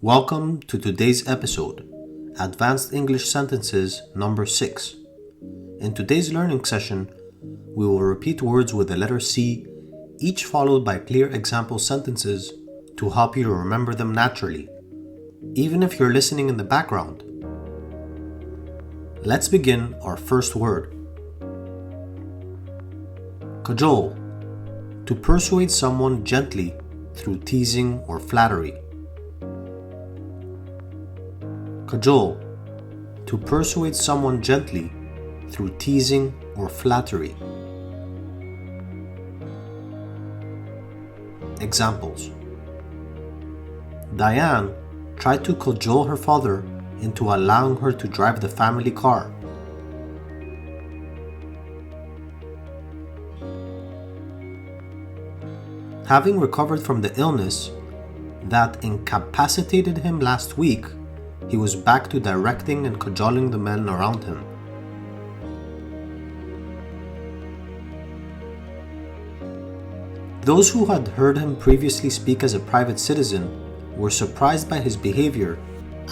Welcome to today's episode, Advanced English Sentences number 6. In today's learning session, we will repeat words with the letter C, each followed by clear example sentences to help you to remember them naturally, even if you're listening in the background. Let's begin our first word. Cajole, to persuade someone gently through teasing or flattery. Cajole, to persuade someone gently through teasing or flattery. Examples: Diane tried to cajole her father into allowing her to drive the family car. Having recovered from the illness that incapacitated him last week, he was back to directing and cajoling the men around him. Those who had heard him previously speak as a private citizen were surprised by his behavior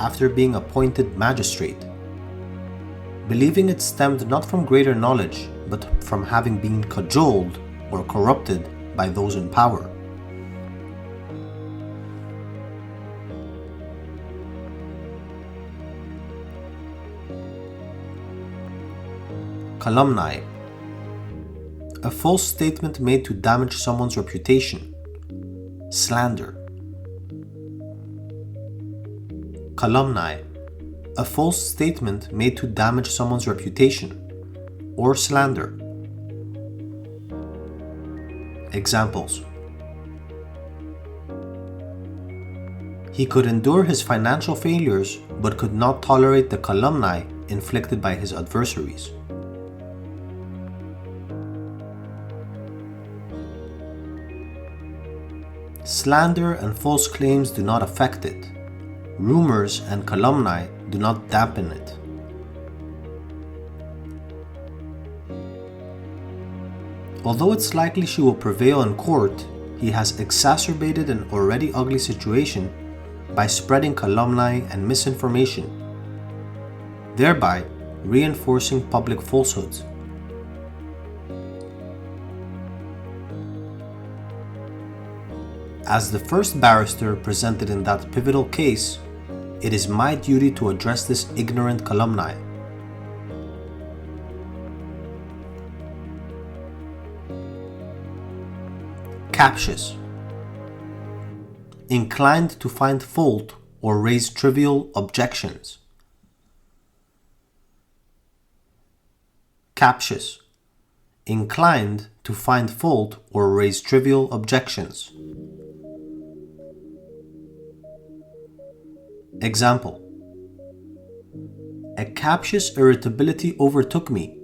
after being appointed magistrate, believing it stemmed not from greater knowledge but from having been cajoled or corrupted by those in power. Calumny, a false statement made to damage someone's reputation. Slander. Calumny, a false statement made to damage someone's reputation or slander. Examples: He could endure his financial failures but could not tolerate the calumny inflicted by his adversaries. Slander and false claims do not affect it. Rumors and calumny do not dampen it. Although it's likely she will prevail in court, he has exacerbated an already ugly situation by spreading calumny and misinformation, thereby reinforcing public falsehoods. As the first barrister presented in that pivotal case, it is my duty to address this ignorant calumny. Captious, inclined to find fault or raise trivial objections. Captious, inclined to find fault or raise trivial objections. Example: A captious irritability overtook me,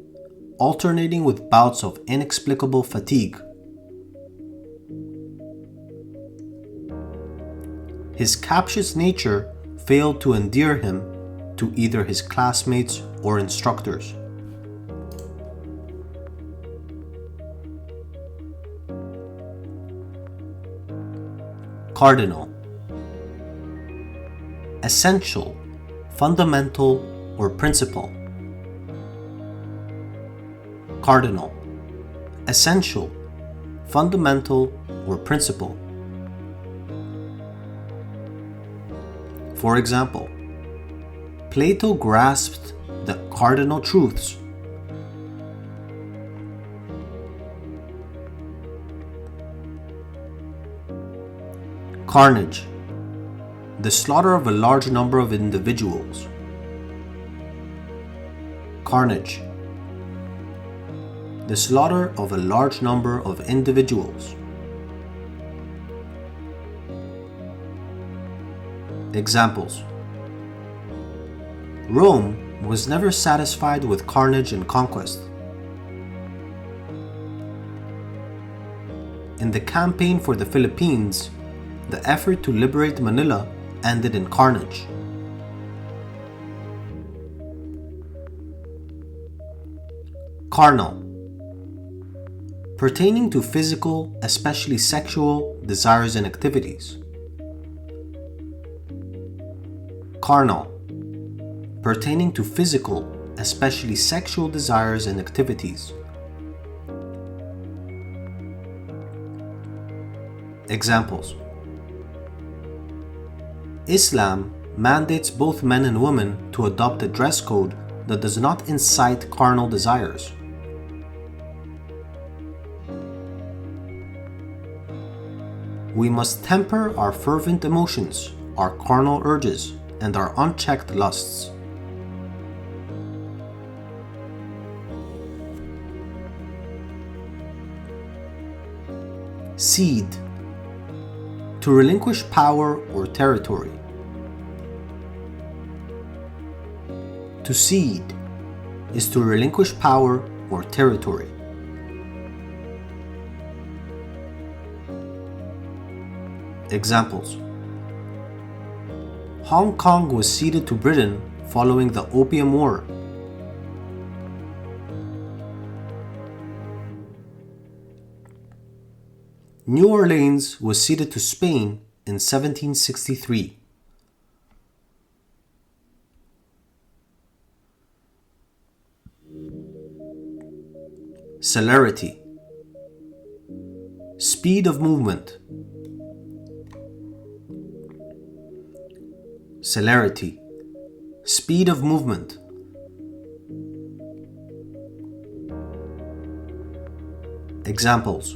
alternating with bouts of inexplicable fatigue. His captious nature failed to endear him to either his classmates or instructors. Cardinal, essential, fundamental, or principal. Cardinal, essential, fundamental, or principal. For example, Plato grasped the cardinal truths. Carnage, the slaughter of a large number of individuals. Carnage, the slaughter of a large number of individuals. Examples: Rome was never satisfied with carnage and conquest. In the campaign for the Philippines, the effort to liberate Manila ended in carnage. Carnal, pertaining to physical, especially sexual, desires and activities. carnal, pertaining to physical, especially sexual desires and activities. Examples: Islam mandates both men and women to adopt a dress code that does not incite carnal desires. We must temper our fervent emotions, our carnal urges, and our unchecked lusts. Cede, to relinquish power or territory. To cede is to relinquish power or territory. Examples: Hong Kong was ceded to Britain following the Opium War. New Orleans was ceded to Spain in 1763. Celerity, speed of movement. Celerity, speed of movement. Examples: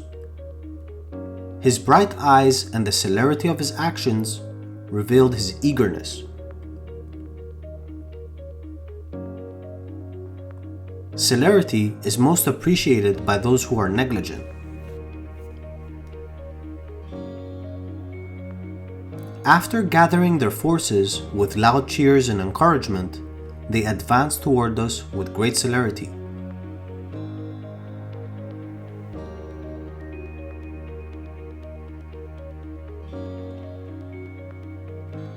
His bright eyes and the celerity of his actions revealed his eagerness. Celerity is most appreciated by those who are negligent. After gathering their forces with loud cheers and encouragement, they advanced toward us with great celerity.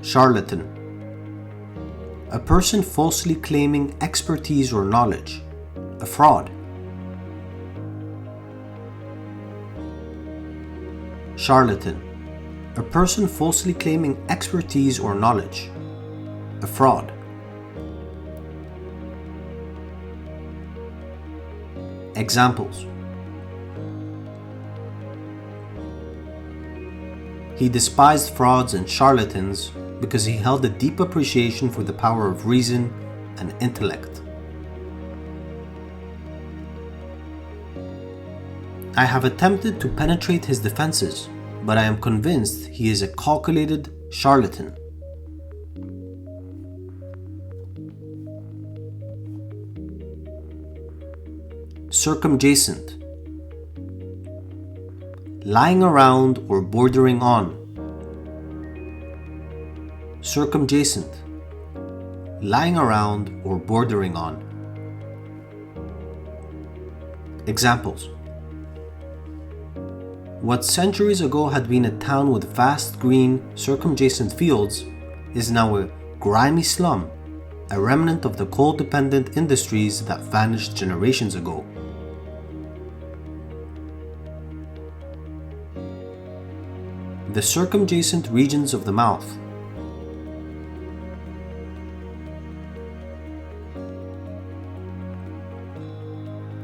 Charlatan, a person falsely claiming expertise or knowledge, a fraud. Charlatan, a person falsely claiming expertise or knowledge, a fraud. Examples: He despised frauds and charlatans because he held a deep appreciation for the power of reason and intellect. I have attempted to penetrate his defenses, but I am convinced he is a calculated charlatan. Circumjacent, lying around or bordering on. Circumjacent, lying around or bordering on. Examples: What centuries ago had been a town with vast green circumjacent fields is now a grimy slum, a remnant of the coal-dependent industries that vanished generations ago. The circumjacent regions of the mouth.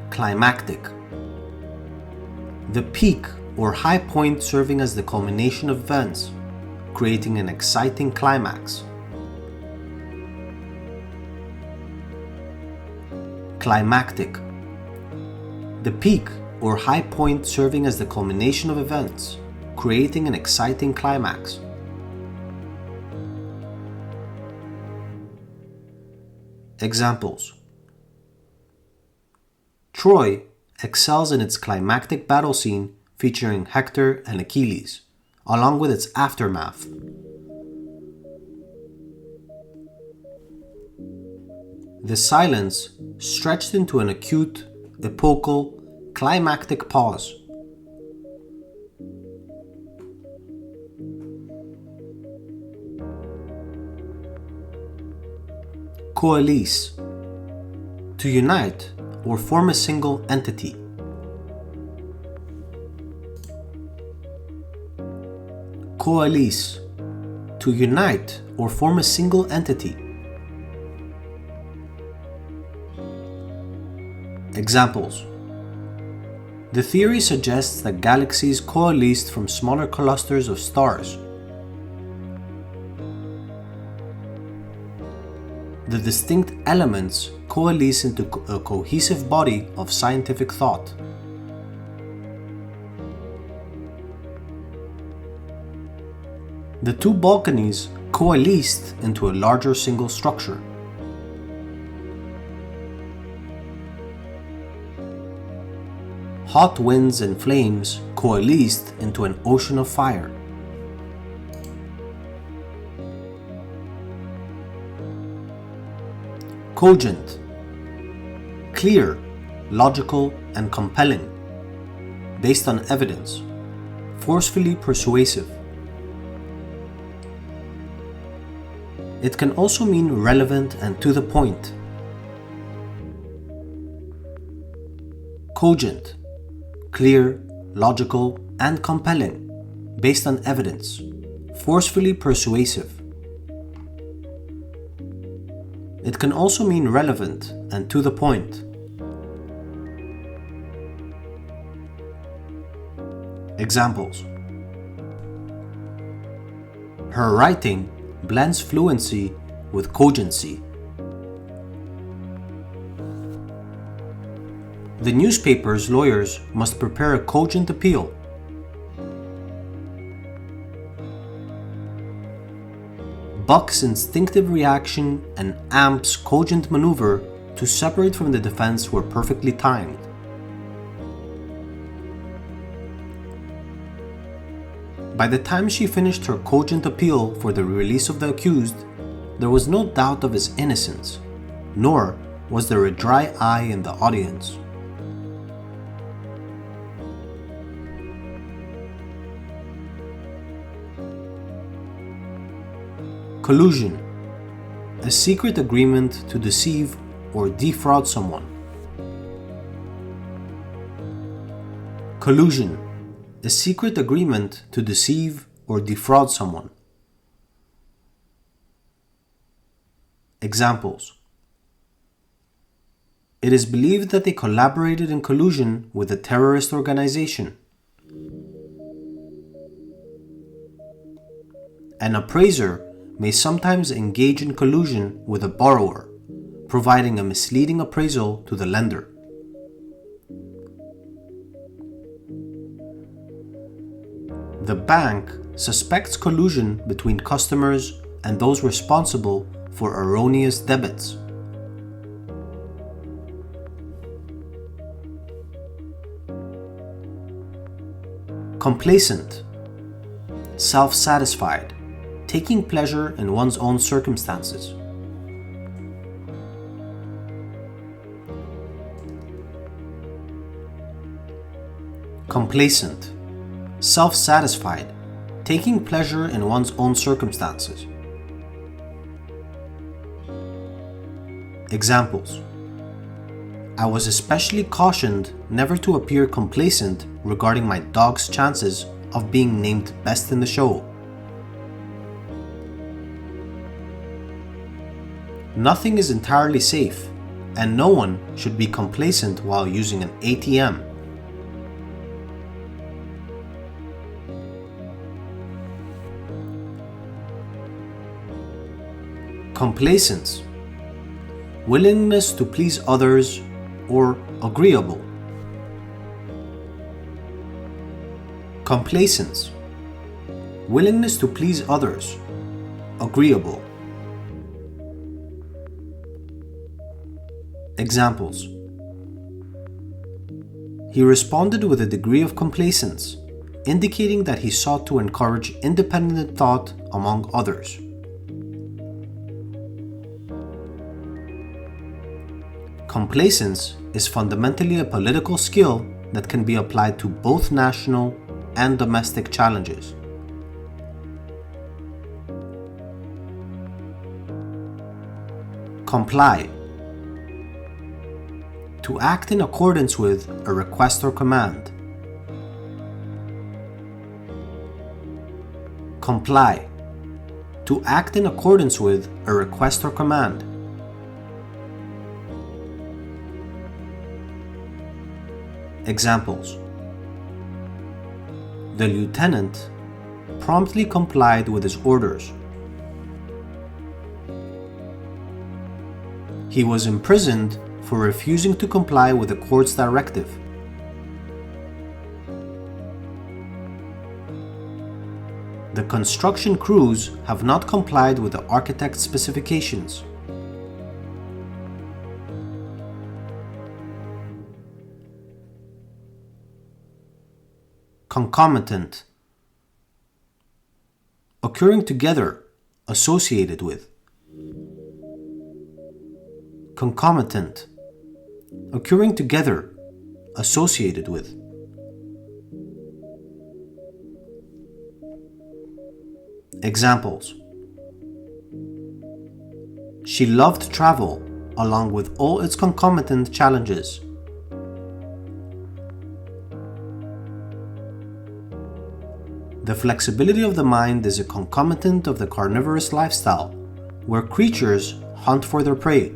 Climactic, the peak or high point serving as the culmination of events, creating an exciting climax. Climactic, the peak or high point serving as the culmination of events, creating an exciting climax. Examples: Troy excels in its climactic battle scene featuring Hector and Achilles, along with its aftermath. The silence stretched into an acute, epochal, climactic pause. Coalesce, to unite or form a single entity. Coalesce, to unite or form a single entity. Examples. The theory suggests that galaxies coalesced from smaller clusters of stars. The distinct elements coalesce into a cohesive body of scientific thought. The two balconies coalesced into a larger single structure. Hot winds and flames coalesced into an ocean of fire. Cogent, clear, logical, and compelling, based on evidence, forcefully persuasive. It can also mean relevant and to the point. Cogent, clear, logical, and compelling, based on evidence, forcefully persuasive. It can also mean relevant and to the point. Examples. Her writing blends fluency with cogency. The newspaper's lawyers must prepare a cogent appeal. Buck's instinctive reaction and Amp's cogent maneuver to separate from the defense were perfectly timed. By the time she finished her cogent appeal for the release of the accused, there was no doubt of his innocence, nor was there a dry eye in the audience. Collusion, a secret agreement to deceive or defraud someone. Collusion, a secret agreement to deceive or defraud someone. Examples. It is believed that they collaborated in collusion with a terrorist organization. An appraiser may sometimes engage in collusion with a borrower, providing a misleading appraisal to the lender. The bank suspects collusion between customers and those responsible for erroneous debits. Complacent, self-satisfied, taking pleasure in one's own circumstances. Complacent, self-satisfied, taking pleasure in one's own circumstances. Examples. I was especially cautioned never to appear complacent regarding my dog's chances of being named best in the show. Nothing is entirely safe, and no one should be complacent while using an ATM. Complacence, willingness to please others or agreeable. Complacence, willingness to please others, agreeable. Examples. He responded with a degree of complacence, indicating that he sought to encourage independent thought among others. Complacence is fundamentally a political skill that can be applied to both national and domestic challenges. Comply, to act in accordance with a request or command. Comply, to act in accordance with a request or command. Examples: the lieutenant promptly complied with his orders. He was imprisoned for refusing to comply with the court's directive. The construction crews have not complied with the architect's specifications. Concomitant: occurring together, associated with. Concomitant: occurring together, associated with. Examples: she loved travel along with all its concomitant challenges. The flexibility of the mind is a concomitant of the carnivorous lifestyle, where creatures hunt for their prey.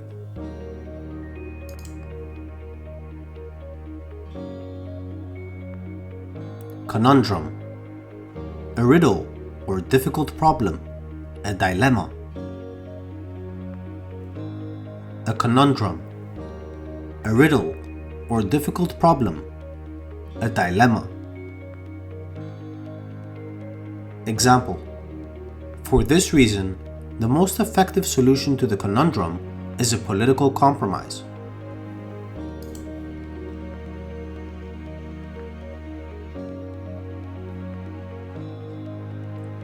Conundrum: a riddle or difficult problem, a dilemma. A conundrum: a riddle or difficult problem, a dilemma. Example: for this reason, the most effective solution to the conundrum is a political compromise.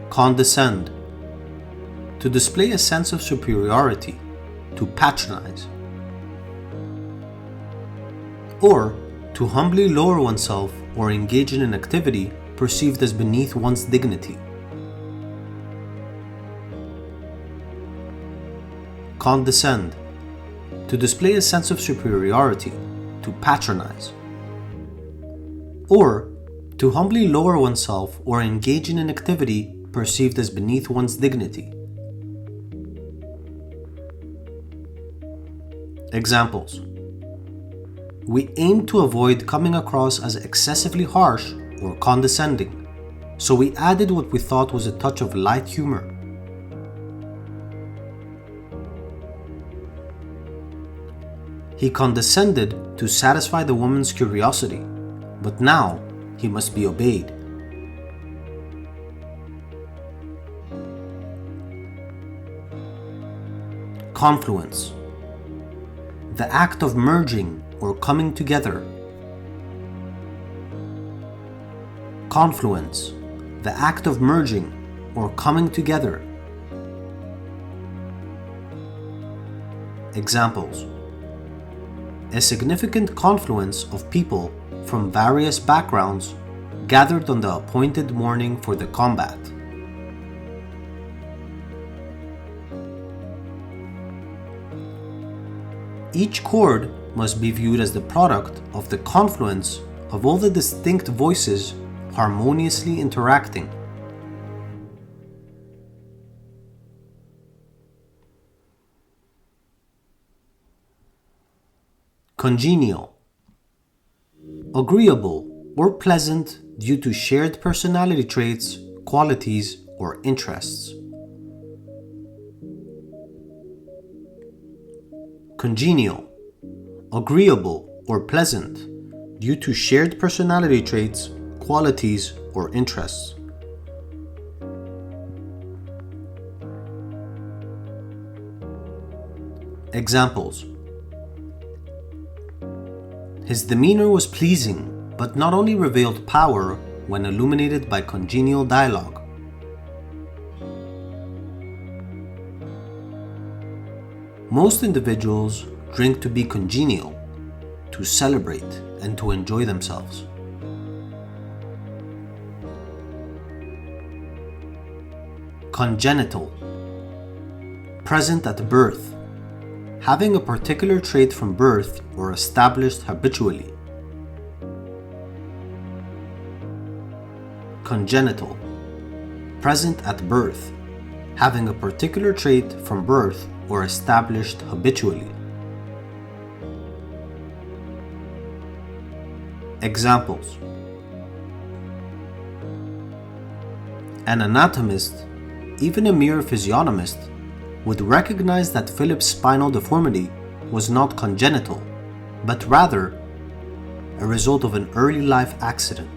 Condescend: to display a sense of superiority, to patronize. Or to humbly lower oneself or engage in an activity perceived as beneath one's dignity. Condescend: to display a sense of superiority, to patronize. Or to humbly lower oneself or engage in an activity perceived as beneath one's dignity. Examples: we aim to avoid coming across as excessively harsh or condescending, so we added what we thought was a touch of light humor. He condescended to satisfy the woman's curiosity, but now he must be obeyed. Confluence: the act of merging or coming together. Confluence: the act of merging or coming together. Examples: a significant confluence of people from various backgrounds gathered on the appointed morning for the combat. Each chord must be viewed as the product of the confluence of all the distinct voices harmoniously interacting. Congenial: agreeable or pleasant due to shared personality traits, qualities, or interests. Congenial: agreeable or pleasant due to shared personality traits, qualities, or interests. Examples: his demeanor was pleasing, but not only revealed power when illuminated by congenial dialogue. Most individuals drink to be congenial, to celebrate, and to enjoy themselves. Congenital: present at birth, having a particular trait from birth or established habitually. Congenital: present at birth, having a particular trait from birth or established habitually. Examples: an anatomist, even a mere physiognomist, would recognize that Philip's spinal deformity was not congenital, but rather a result of an early life accident.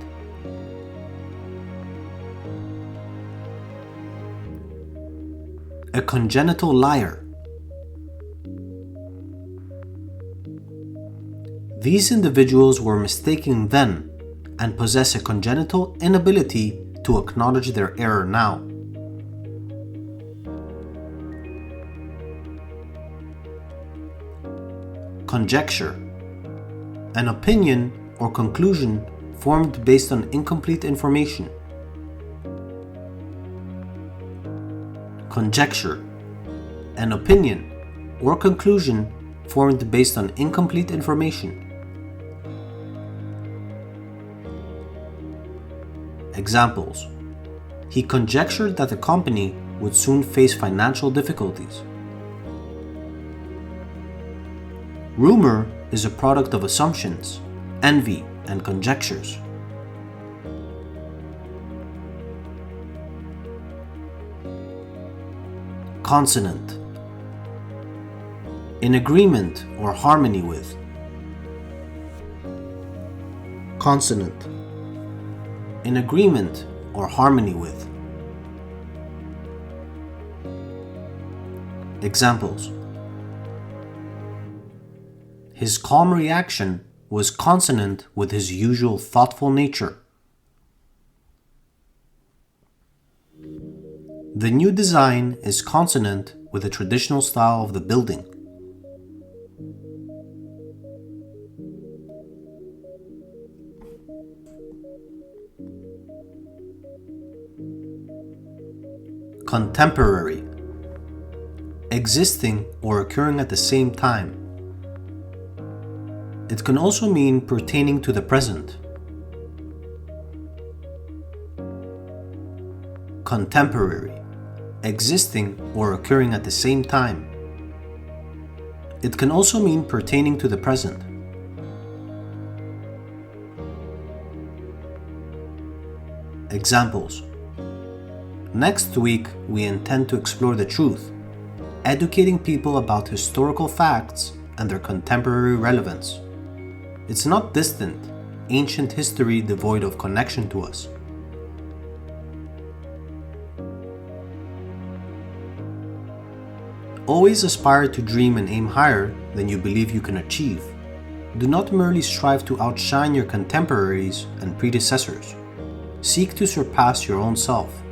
A congenital liar. These individuals were mistaken then and possess a congenital inability to acknowledge their error now. Conjecture. An opinion or conclusion formed based on incomplete information. Conjecture. An opinion or conclusion formed based on incomplete information. Examples: he conjectured that the company would soon face financial difficulties. Rumor is a product of assumptions, envy, and conjectures. Consonant. In agreement or harmony with. Consonant. In agreement or harmony with. Examples: his calm reaction was consonant with his usual thoughtful nature. The new design is consonant with the traditional style of the building. Contemporary. Existing or occurring at the same time. It can also mean pertaining to the present. Contemporary. Existing or occurring at the same time. It can also mean pertaining to the present. Examples: next week we intend to explore the truth, educating people about historical facts and their contemporary relevance. It's not distant, ancient history devoid of connection to us. Always aspire to dream and aim higher than you believe you can achieve. Do not merely strive to outshine your contemporaries and predecessors. Seek to surpass your own self.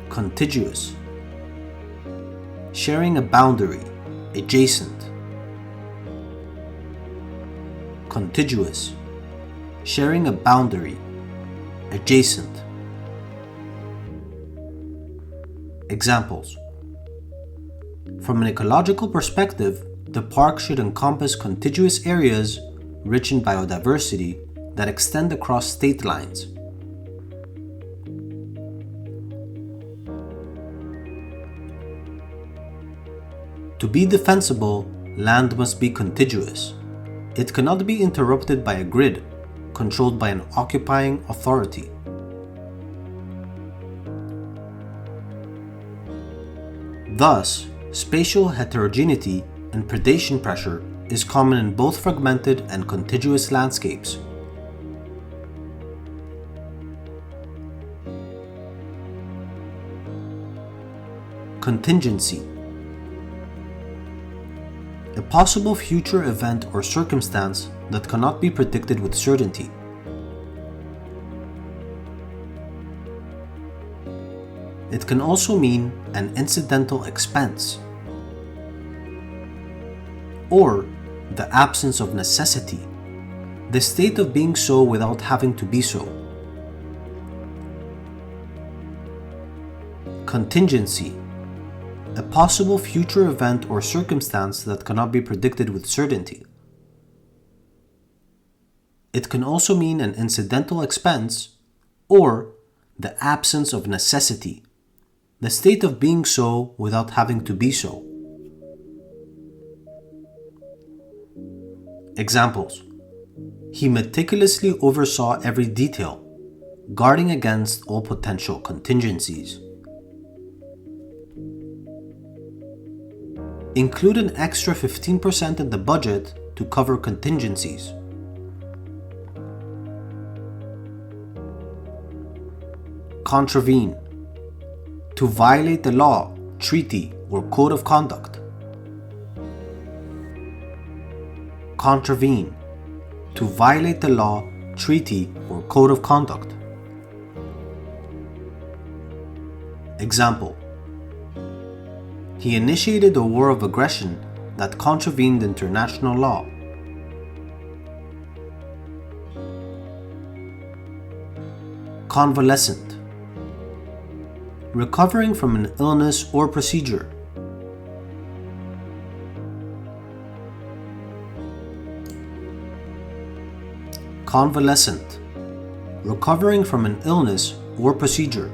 Contiguous. Sharing a boundary, adjacent. Contiguous. Sharing a boundary, adjacent. Examples: from an ecological perspective, the park should encompass contiguous areas rich in biodiversity that extend across state lines. To be defensible, land must be contiguous. It cannot be interrupted by a grid, controlled by an occupying authority. Thus, spatial heterogeneity and predation pressure is common in both fragmented and contiguous landscapes. Contingency. A possible future event or circumstance that cannot be predicted with certainty. It can also mean an incidental expense, or the absence of necessity, the state of being so without having to be so. Contingency. A possible future event or circumstance that cannot be predicted with certainty. It can also mean an incidental expense or the absence of necessity, the state of being so without having to be so. Examples: he meticulously oversaw every detail, guarding against all potential contingencies. Include an extra 15% in the budget to cover contingencies. Contravene: to violate the law, treaty, or code of conduct. Contravene: to violate the law, treaty, or code of conduct. Example: he initiated a war of aggression that contravened international law. Convalescent: recovering from an illness or procedure. Convalescent: recovering from an illness or procedure.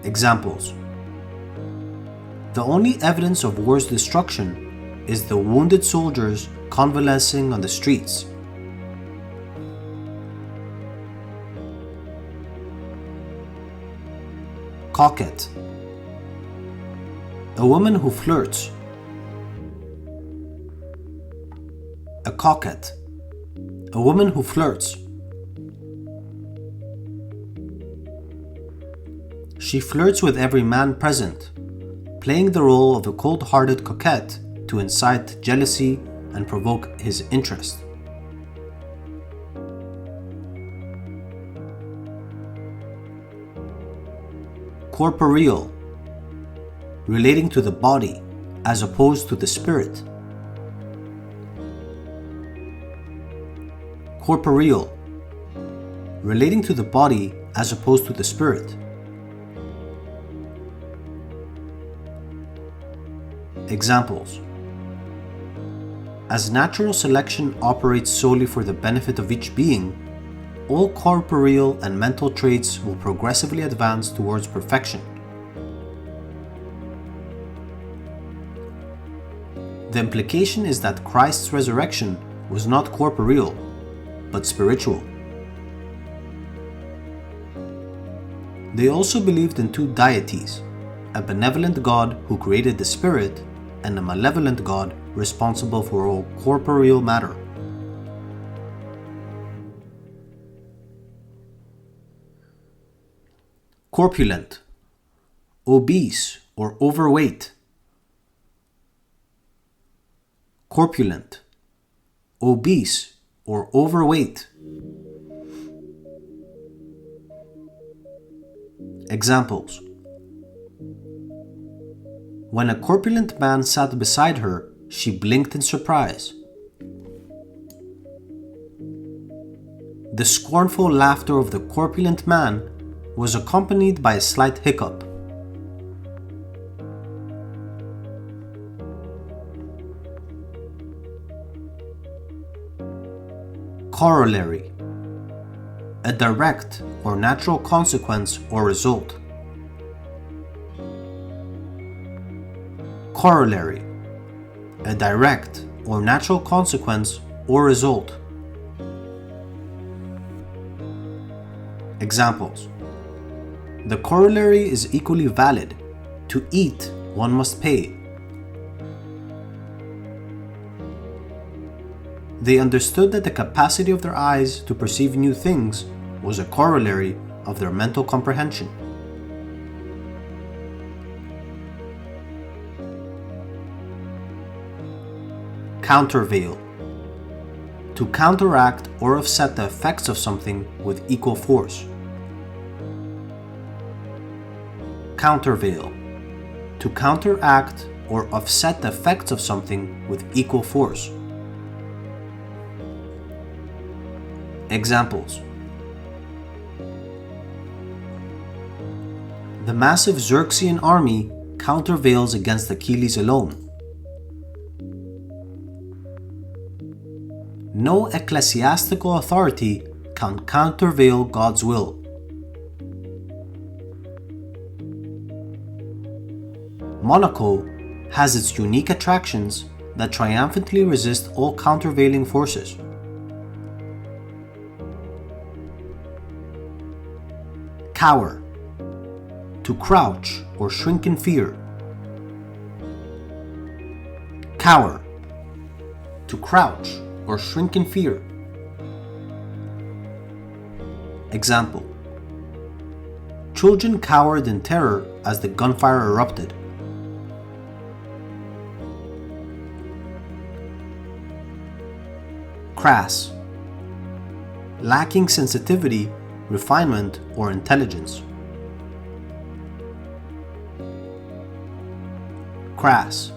Examples: the only evidence of war's destruction is the wounded soldiers convalescing on the streets. Coquette: a woman who flirts. A coquette: a woman who flirts. She flirts with every man present, playing the role of a cold-hearted coquette to incite jealousy and provoke his interest. Corporeal: relating to the body as opposed to the spirit. Corporeal: relating to the body as opposed to the spirit. Examples: as natural selection operates solely for the benefit of each being, all corporeal and mental traits will progressively advance towards perfection. The implication is that Christ's resurrection was not corporeal, but spiritual. They also believed in two deities, a benevolent God who created the spirit and a malevolent God responsible for all corporeal matter. Corpulent: obese or overweight. Corpulent: obese or overweight. Examples: when a corpulent man sat beside her, she blinked in surprise. The scornful laughter of the corpulent man was accompanied by a slight hiccup. Corollary: a direct or natural consequence or result. Corollary: a direct or natural consequence or result. Examples: the corollary is equally valid. To eat, one must pay. They understood that the capacity of their eyes to perceive new things was a corollary of their mental comprehension. Countervail: to counteract or offset the effects of something with equal force. Countervail: to counteract or offset the effects of something with equal force. Examples: the massive Xerxesian army countervails against Achilles alone. No ecclesiastical authority can countervail God's will. Monaco has its unique attractions that triumphantly resist all countervailing forces. Cower, to crouch or shrink in fear. Cower, to crouch or shrink in fear. Example: children cowered in terror as the gunfire erupted. Crass, lacking sensitivity, refinement, or intelligence. Crass,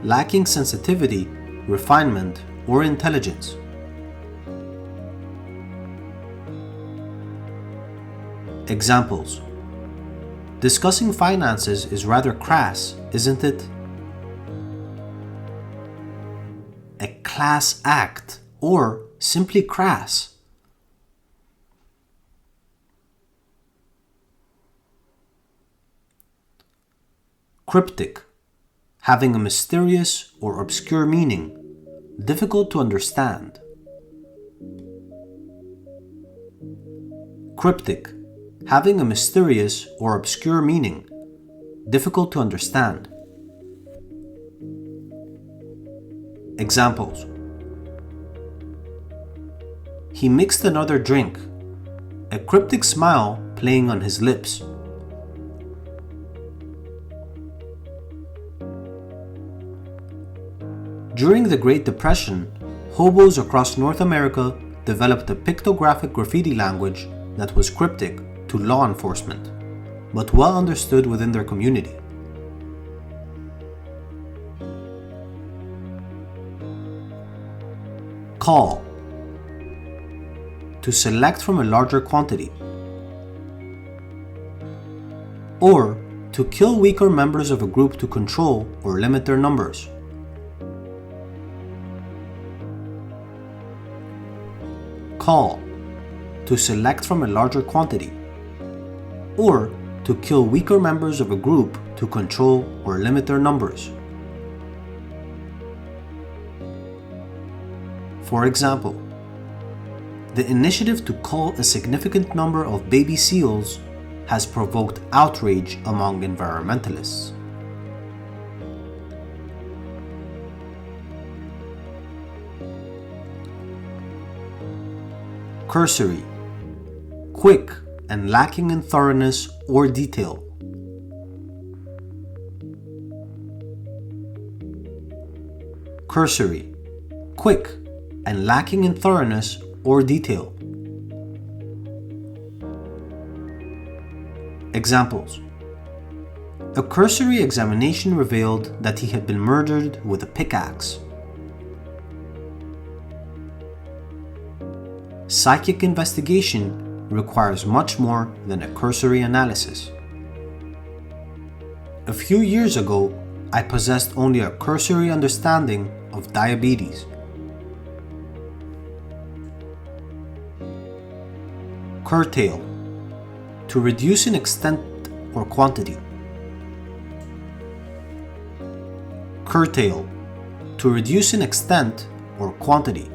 lacking sensitivity, refinement, or intelligence. Examples: discussing finances is rather crass, isn't it? A class act, or simply crass. Cryptic, having a mysterious or obscure meaning, difficult to understand. Cryptic, having a mysterious or obscure meaning, difficult to understand. Examples: he mixed another drink, a cryptic smile playing on his lips. During the Great Depression, hobos across North America developed a pictographic graffiti language that was cryptic to law enforcement, but well understood within their community. Call, to select from a larger quantity, or to kill weaker members of a group to control or limit their numbers. Call, to select from a larger quantity, or to kill weaker members of a group to control or limit their numbers. For example, the initiative to cull a significant number of baby seals has provoked outrage among environmentalists. Cursory, quick and lacking in thoroughness or detail. Cursory, quick and lacking in thoroughness or detail. Examples: a cursory examination revealed that he had been murdered with a pickaxe. Psychic investigation requires much more than a cursory analysis. A few years ago, I possessed only a cursory understanding of diabetes. Curtail, to reduce in extent or quantity. Curtail, to reduce in extent or quantity,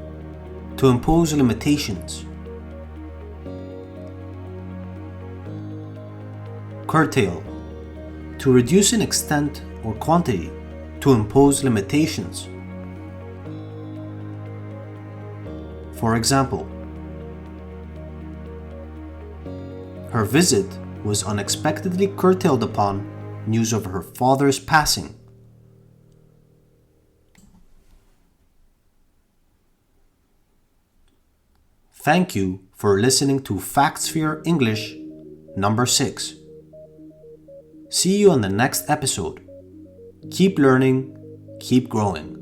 to impose limitations. Curtail, to reduce in extent or quantity, to impose limitations. For example, her visit was unexpectedly curtailed upon news of her father's passing. Thank you for listening to FactSphere English number 6. See you on the next episode. Keep learning, keep growing.